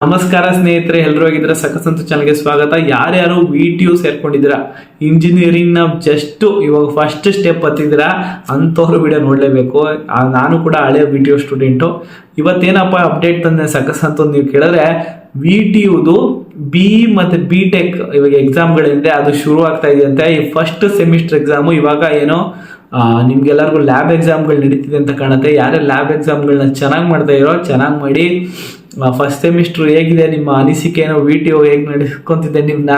ನಮಸ್ಕಾರ ಸ್ನೇಹಿತರೆ, ಎಲ್ಲರೂ ಆಗಿದ್ರೆ ಸಖತ್ ಚಾನಲ್ಗೆ ಸ್ವಾಗತ. ಯಾರ್ಯಾರು VTU ಸೇರ್ಕೊಂಡಿದ್ದೀರಾ, ಇಂಜಿನಿಯರಿಂಗ್ ನ ಜಸ್ಟ್ ಇವಾಗ ಫಸ್ಟ್ ಸ್ಟೆಪ್ ಹತ್ತಿದ್ದೀರಾ ಅಂಥವ್ರು ವಿಡಿಯೋ ನೋಡ್ಲೇಬೇಕು. ನಾನು ಕೂಡ ಹಳೆ VTU ಸ್ಟೂಡೆಂಟು. ಇವತ್ತೇನಪ್ಪ ಅಪ್ಡೇಟ್ ತಂದೆ ಸಖತ್ ಅಂತ ನೀವು ಕೇಳಿದ್ರೆ, VTUದು BE ಮತ್ತೆ BTech ಇವಾಗ ಎಕ್ಸಾಮ್ಗಳಿಂದ ಅದು ಶುರು ಆಗ್ತಾ ಇದೆ ಅಂತೆ. ಈ ಫಸ್ಟ್ ಸೆಮಿಸ್ಟರ್ ಎಕ್ಸಾಮು ಇವಾಗ ಏನೋ ನಿಮ್ಗೆಲ್ಲರಿಗೂ ಲ್ಯಾಬ್ ಎಕ್ಸಾಮ್ಗಳು ನಡೀತಿದೆ ಅಂತ ಕಾಣುತ್ತೆ. ಯಾರೇ ಲ್ಯಾಬ್ ಎಕ್ಸಾಮ್ಗಳನ್ನ ಚೆನ್ನಾಗಿ ಮಾಡ್ತಾ ಇರೋ ಚೆನ್ನಾಗಿ ಮಾಡಿ. ಫಸ್ಟ್ ಸೆಮಿಸ್ಟ್ರು ಹೇಗಿದೆ ನಿಮ್ಮ ಅನಿಸಿಕೆ ಏನೋ, VTU ಹೇಗೆ ನಡೆಸ್ಕೊಂತಿದ್ದೆ, ನಿಮ್ಮನ್ನ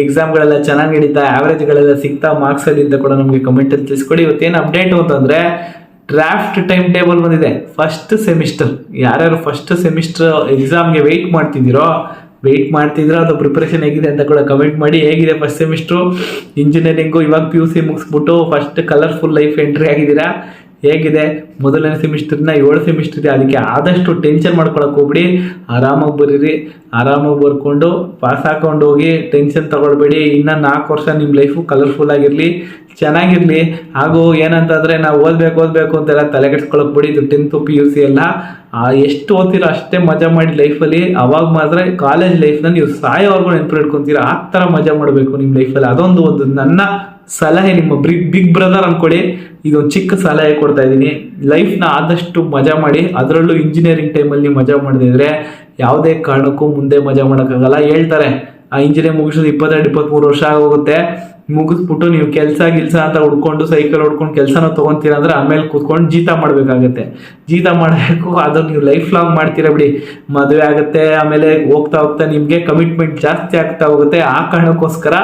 ಎಕ್ಸಾಮ್ಗಳೆಲ್ಲ ಚೆನ್ನಾಗಿ ನಡೀತಾ, ಆವ್ರೇಜ್ಗಳೆಲ್ಲ ಸಿಗ್ತಾ ಮಾರ್ಕ್ಸಲ್ಲಿ ಅಂತ ಕೂಡ ನಮಗೆ ಕಮೆಂಟಲ್ಲಿ ತಿಳಿಸ್ಕೊಡಿ. ಇವತ್ತೇನು ಅಪ್ಡೇಟು ಅಂತಂದರೆ, ಡ್ರಾಫ್ಟ್ ಟೈಮ್ ಟೇಬಲ್ ಬಂದಿದೆ ಫಸ್ಟ್ ಸೆಮಿಸ್ಟರ್. ಯಾರ್ಯಾರು ಫಸ್ಟ್ ಸೆಮಿಸ್ಟರ್ ಎಕ್ಸಾಮ್ಗೆ ವೆಯ್ಟ್ ಮಾಡ್ತಿದ್ದೀರಾ ಅದು ಪ್ರಿಪರೇಷನ್ ಹೇಗಿದೆ ಅಂತ ಕೂಡ ಕಮೆಂಟ್ ಮಾಡಿ. ಹೇಗಿದೆ ಫಸ್ಟ್ ಸೆಮಿಸ್ಟ್ರು ಇಂಜಿನಿಯರಿಂಗು? ಇವಾಗ PUC ಮುಗಿಸ್ಬಿಟ್ಟು ಫಸ್ಟ್ ಕಲರ್ಫುಲ್ ಲೈಫ್ ಎಂಟ್ರಿ ಆಗಿದ್ದೀರಾ. ಹೇಗಿದೆ ಮೊದಲನೇ ಸೆಮಿಸ್ಟರ್ನ 7 ಸೆಮಿಸ್ಟರ್ ಇದೆ, ಅದಕ್ಕೆ ಆದಷ್ಟು ಟೆನ್ಷನ್ ಮಾಡ್ಕೊಳಕ್ಕೆ ಹೋಗ್ಬಿಡಿ. ಆರಾಮಾಗಿ ಬರೀರಿ, ಆರಾಮಾಗಿ ಬರ್ಕೊಂಡು ಪಾಸ್ ಹಾಕೊಂಡು ಹೋಗಿ, ಟೆನ್ಷನ್ ತಗೊಳ್ಬೇಡಿ. ಇನ್ನು 4 ವರ್ಷ ನಿಮ್ಮ ಲೈಫು ಕಲರ್ಫುಲ್ ಆಗಿರಲಿ, ಚೆನ್ನಾಗಿರಲಿ. ಹಾಗೂ ಏನಂತಂದರೆ ನಾವು ಓದಬೇಕು ಅಂತೆಲ್ಲ ತಲೆ ಕೆಡ್ಸ್ಕೊಳಕ್ಕೆ ಬಿಡಿ. ಇದು 10th PUC ಎಲ್ಲ ಎಷ್ಟು ಓದ್ತೀರೋ ಅಷ್ಟೇ ಮಜಾ ಮಾಡಿ ಲೈಫಲ್ಲಿ. ಅವಾಗ ಮಾತ್ರ ಕಾಲೇಜ್ ಲೈಫ್ನ ನೀವು ಸಾಯೋವರೆಗೂ ನೆನ್ಪಿಟ್ಕೊತೀರ. ಆ ಥರ ಮಜಾ ಮಾಡಬೇಕು ನಿಮ್ಮ ಲೈಫಲ್ಲಿ. ಅದೊಂದು ನನ್ನ ಸಲಹೆ, ನಿಮ್ಮ ಬಿಗ್ ಬ್ರದರ್ ಅನ್ಕೊಳ್ಳಿ, ಇದೊಂದು ಚಿಕ್ಕ ಸಲಹೆ ಕೊಡ್ತಾ ಇದ್ದೀನಿ. ಲೈಫ್ನ ಆದಷ್ಟು ಮಜಾ ಮಾಡಿ. ಅದರಲ್ಲೂ ಇಂಜಿನಿಯರಿಂಗ್ ಟೈಮಲ್ಲಿ ಮಜಾ ಮಾಡದಿದ್ರೆ ಯಾವುದೇ ಕಾರಣಕ್ಕೂ ಮುಂದೆ ಮಜಾ ಮಾಡೋಕ್ಕಾಗಲ್ಲ. ಹೇಳ್ತಾರೆ ಇಂಜಿನಿಯರಿಂಗ್ ಮುಗಿಸೋದು 22-23 ವರ್ಷ ಆಗೋಗುತ್ತೆ. ಮುಗಿಸ್ಬಿಟ್ಟು ನೀವು ಕೆಲಸ ಅಂತ ಹುಡ್ಕೊಂಡು ಸೈಕಲ್ ಹೊಡ್ಕೊಂಡು ಕೆಲಸನ ತೊಗೊತೀರ ಅಂದರೆ ಆಮೇಲೆ ಕೂತ್ಕೊಂಡು ಜೀತ ಮಾಡಬೇಕಾಗತ್ತೆ. ಜೀತ ಮಾಡಬೇಕು, ಅದು ನೀವು ಲೈಫ್ ಲಾಂಗ್ ಮಾಡ್ತೀರಾ ಬಿಡಿ. ಮದುವೆ ಆಗುತ್ತೆ, ಆಮೇಲೆ ಹೋಗ್ತಾ ನಿಮಗೆ ಕಮಿಟ್ಮೆಂಟ್ ಜಾಸ್ತಿ ಆಗ್ತಾ ಹೋಗುತ್ತೆ. ಆ ಕಾರಣಕ್ಕೋಸ್ಕರ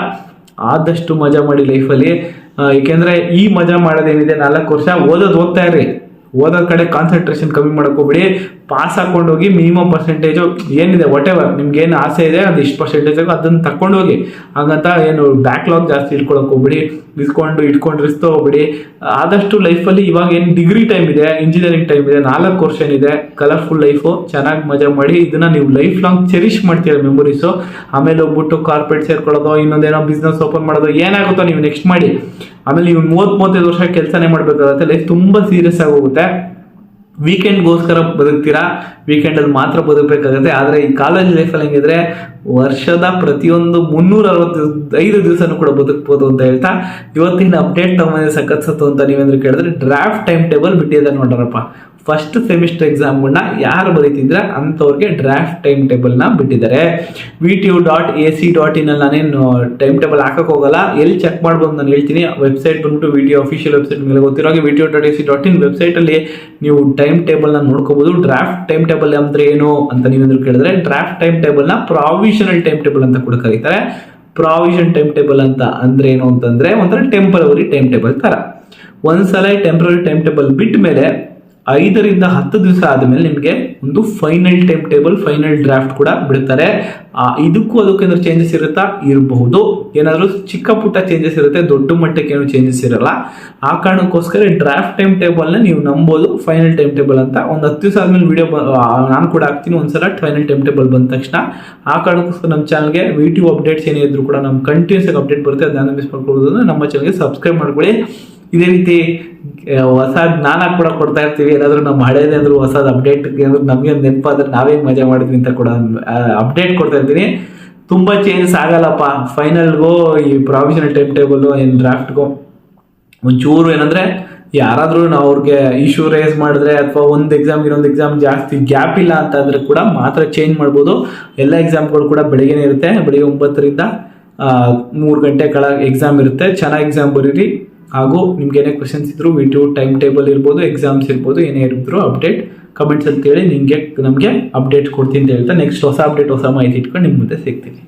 ಆದಷ್ಟು ಮಜಾ ಮಾಡಿ ಲೈಫಲ್ಲಿ. ಏಕೆಂದರೆ ಈ ಮಜಾ ಮಾಡೋದೇನಿದೆ 4 ವರ್ಷ ಓದ್ತಾ ಇರ್ರಿ. ಓದೋ ಕಡೆ ಕಾನ್ಸಂಟ್ರೇಷನ್ ಕಮ್ಮಿ ಹೋಗ್ಬಿಡಿ. ಪಾಸ್ ಹಾಕೊಂಡು ಹೋಗಿ ಮಿನಿಮಮ್ ಪರ್ಸೆಂಟೇಜು ಏನಿದೆ ವಾಟೆವರ್ ನಿಮ್ಗೆ ಏನು ಆಸೆ ಇದೆ ಅದು ಇಷ್ಟು ಪರ್ಸೆಂಟೇಜ್ ಅದನ್ನು ತಗೊಂಡು ಹೋಗಿ. ಹಾಗಂತ ಏನು ಬ್ಯಾಕ್ಲಾಗ್ ಜಾಸ್ತಿ ಇಟ್ಕೊಳಕ್ಕೆ ಹೋಗ್ಬಿಡಿ, ಇಟ್ಕೊಂಡು ರಿಸ್ಕ್ ಹೋಗ್ಬಿಡಿ. ಆದಷ್ಟು ಲೈಫಲ್ಲಿ ಇವಾಗ ಏನು ಡಿಗ್ರಿ ಟೈಮ್ ಇದೆ, ಇಂಜಿನಿಯರಿಂಗ್ ಟೈಮ್ ಇದೆ, 4 ವರ್ಷ ಏನಿದೆ ಕಲರ್ಫುಲ್ ಲೈಫು, ಚೆನ್ನಾಗಿ ಮಜಾ ಮಾಡಿ. ಇದನ್ನ ನೀವು ಲೈಫ್ ಲಾಂಗ್ ಚೆರಿಶ್ ಮಾಡ್ತೀರ ಮೆಮೊರೀಸು. ಆಮೇಲೆ ಹೋಗ್ಬಿಟ್ಟು ಕಾರ್ಪೊರೇಟ್ ಸೇರ್ಕೊಳ್ಳೋದು, ಇನ್ನೊಂದೇನೋ ಬಿಸ್ನೆಸ್ ಓಪನ್ ಮಾಡೋದು, ಏನಾಗುತ್ತೋ ನೀವು ನೆಕ್ಸ್ಟ್ ಮಾಡಿ. ಆಮೇಲೆ ನೀವು 30-35 ವರ್ಷ ಕೆಲಸನೇ ಮಾಡಬೇಕಾಗುತ್ತೆ. ಲೈಫ್ ತುಂಬ ಸೀರಿಯಸ್ ಆಗಿ ಹೋಗುತ್ತೆ. ವೀಕೆಂಡ್ಗೋಸ್ಕರ ಬದುಕ್ತೀರಾ, ವೀಕೆಂಡಲ್ಲಿ ಮಾತ್ರ ಬದುಕಬೇಕಾಗುತ್ತೆ. ಆದರೆ ಈ ಕಾಲೇಜ್ ಲೈಫಲ್ಲಿ ಹೆಂಗಿದ್ರೆ ವರ್ಷದ ಪ್ರತಿಯೊಂದು 365 ದಿವಸನೂ ಕೂಡ ಬದುಕ್ಬೋದು ಅಂತ ಹೇಳ್ತಾ ಇವತ್ತಿನ ಅಪ್ಡೇಟ್ ತಗೊಂಡೆ ಸಖತ್ ಅಂತ ನೀವೇಂದ್ರೆ ಕೇಳಿದ್ರೆ, ಡ್ರಾಫ್ಟ್ ಟೈಮ್ ಟೇಬಲ್ ಬಿಟ್ಟಿದ್ದಾರೆ ನೋಡ್ರಪ್ಪ. ಫಸ್ಟ್ ಸೆಮಿಸ್ಟರ್ ಎಕ್ಸಾಮ್ಗಳನ್ನ ಯಾರು ಬರೀತಿದ್ರೆ ಅಂಥವ್ರಿಗೆ ಡ್ರಾಫ್ಟ್ ಟೈಮ್ ಟೇಬಲ್ನ ಬಿಟ್ಟಿದ್ದಾರೆ. VTU.ac.in ಅಲ್ಲಿ ನಾನೇನು ಟೈಮ್ ಟೇಬಲ್ ಹಾಕಕ್ಕೆ ಹೋಗಲ್ಲ, ಎಲ್ಲಿ ಚೆಕ್ ಮಾಡ್ಬೋದು ನಾನು ಹೇಳ್ತೀನಿ. ವೆಬ್ಸೈಟ್ ಬಂದ್ಬಿಟ್ಟು VTU ಅಫಿಷಿಯಲ್ ವೆಬ್ಸೈಟ್ ಮೇಲೆ ಗೊತ್ತಿರೋ ಹಾಗೆ VTU.ac.in ವೆಬ್ಸೈಟಲ್ಲಿ ನೀವು ಟೈಮ್ ಟೇಬಲ್ನ ನೋಡ್ಕೋಬೋದು. ಡ್ರಾಫ್ಟ್ ಟೈಮ್ ಟೇಬಲ್ ಅಂದರೆ ಏನು ಅಂತ ನೀವೇಂದ್ರೆ ಕೇಳಿದ್ರೆ, ಡ್ರಾಫ್ಟ್ ಟೈಮ್ ಟೇಬಲ್ನ ಪ್ರಾವಿಷನಲ್ ಟೈಮ್ ಟೇಬಲ್ ಅಂತ ಕೂಡ ಕರೀತಾರೆ. ಪ್ರಾವಿಷನ್ ಟೈಮ್ ಟೇಬಲ್ ಅಂತ ಅಂದ್ರೆ ಏನು ಅಂತಂದ್ರೆ, ಒಂಥರ ಟೆಂಪರರಿ ಟೈಮ್ ಟೇಬಲ್ ತರ. ಒಂದ್ಸಲ ಟೆಂಪರರಿ ಟೈಮ್ ಟೇಬಲ್ ಬಿಟ್ಟ ಮೇಲೆ 5ರಿಂದ 10 ದಿವಸ ಆದಮೇಲೆ ನಿಮಗೆ ಒಂದು final time table, final draft ಕೂಡ ಬಿಡ್ತಾರೆ. ಇದಕ್ಕೂ ಏನಾದ್ರು ಚೇಂಜಸ್ ಇರಬಹುದು, ಏನಾದರೂ ಚಿಕ್ಕ ಪುಟ್ಟ ಚೇಂಜಸ್ ಇರುತ್ತೆ, ದೊಡ್ಡ ಮಟ್ಟಕ್ಕೆ ಏನು ಚೇಂಜಸ್ ಇರಲ್ಲ. ಆ ಕಾರಣಕ್ಕೋಸ್ಕರ ಡ್ರಾಫ್ಟ್ ಟೈಮ್ ಟೇಬಲ್ನ ನೀವು ನಂಬೋದು ಫೈನಲ್ ಟೈಮ್ ಟೇಬಲ್ ಅಂತ. ಒಂದು 10 ದಿವಸ ಆದ್ಮೇಲೆ ವಿಡಿಯೋ ನಾನು ಕೂಡ ಹಾಕ್ತೀನಿ ಒಂದ್ಸಲ ಫೈನಲ್ ಟೈಮ್ ಟೇಬಲ್ ಬಂದ ತಕ್ಷಣ. ಆ ಕಾರಣಕ್ಕೋಸ್ಕರ ನಮ್ಮ ಚಾನಲ್ಗೆ VTU ಅಪ್ಡೇಟ್ಸ್ ಏನೇ ಇದ್ರು ಕೂಡ ನಮ್ಮ ಕಂಟಿನ್ಯೂಸ್ ಆಗಿ ಅಪ್ಡೇಟ್ ಬರುತ್ತೆ. ಅದನ್ನ ಮಿಸ್ ಮಾಡ್ಕೊಳ್ಬೋದು ಅಂದ್ರೆ ನಮ್ಮ ಚಾನಲ್ಗೆ ಸಬ್ಸ್ಕ್ರೈಬ್ ಮಾಡ್ಕೊಳ್ಳಿ. ಇದೇ ರೀತಿ ಹೊಸ ಜ್ಞಾನ ಕೂಡ ಕೊಡ್ತಾ ಇರ್ತೀವಿ. ಏನಾದರೂ ನಮ್ಮ ಹಳೇದೇ ಅಂದ್ರೂ ಹೊಸದ ಅಪ್ಡೇಟ್ ಏನಾದ್ರು ನಮಗೆ ನೆನಪಾದ್ರೆ ನಾವೇ ಮಜಾ ಮಾಡಿದ್ವಿ ಅಂತ ಕೂಡ ಅಪ್ಡೇಟ್ ಕೊಡ್ತಾ ಇರ್ತೀನಿ. ತುಂಬ ಚೇಂಜಸ್ ಆಗಲ್ಲಪ್ಪ ಫೈನಲ್ಗೂ ಈ ಪ್ರಾವಿಷನಲ್ ಟೈಮ್ ಟೇಬಲ್ಲು ಏನು ಡ್ರಾಫ್ಟ್ಗೂ. ಒಂಚೂರು ಏನಂದರೆ ಯಾರಾದರೂ ನಾವು ಅವ್ರಿಗೆ ಇಶ್ಯೂ ರೇಸ್ ಮಾಡಿದ್ರೆ ಅಥವಾ ಒಂದು ಎಕ್ಸಾಮ್ ಇನ್ನೊಂದು ಎಕ್ಸಾಮ್ ಜಾಸ್ತಿ ಗ್ಯಾಪ್ ಇಲ್ಲ ಅಂತಂದರೆ ಕೂಡ ಮಾತ್ರ ಚೇಂಜ್ ಮಾಡ್ಬೋದು. ಎಲ್ಲ ಎಕ್ಸಾಮ್ಗಳು ಕೂಡ ಬೆಳಗ್ಗೆನೇ ಇರುತ್ತೆ. ಬೆಳಿಗ್ಗೆ 9ರಿಂದ 3 ಗಂಟೆ ಎಕ್ಸಾಮ್ ಇರುತ್ತೆ. ಚೆನ್ನಾಗಿ ಎಕ್ಸಾಮ್ ಬರೀರಿ. ಹಾಗೂ ನಿಮ್ಗೆ ಏನೇ ಕ್ವಶನ್ಸ್ ಇದ್ರು VTU ಟೈಮ್ ಟೇಬಲ್ ಇರ್ಬೋದು, ಎಕ್ಸಾಮ್ಸ್ ಇರ್ಬೋದು, ಏನೇ ಇದ್ರು ಅಪ್ಡೇಟ್ ಕಮೆಂಟ್ಸ್ ಅಂತೇಳಿ ನಮಗೆ ಅಪ್ಡೇಟ್ ಕೊಡ್ತೀನಿ ಅಂತ ಹೇಳ್ತಾ ನೆಕ್ಸ್ಟ್ ಹೊಸ ಅಪ್ಡೇಟ್ ಹೊಸ ಮಾಹಿತಿ ಇಟ್ಕೊಂಡು ನಿಮ್ಮ ಮುಂದೆ ಸಿಗ್ತೀನಿ.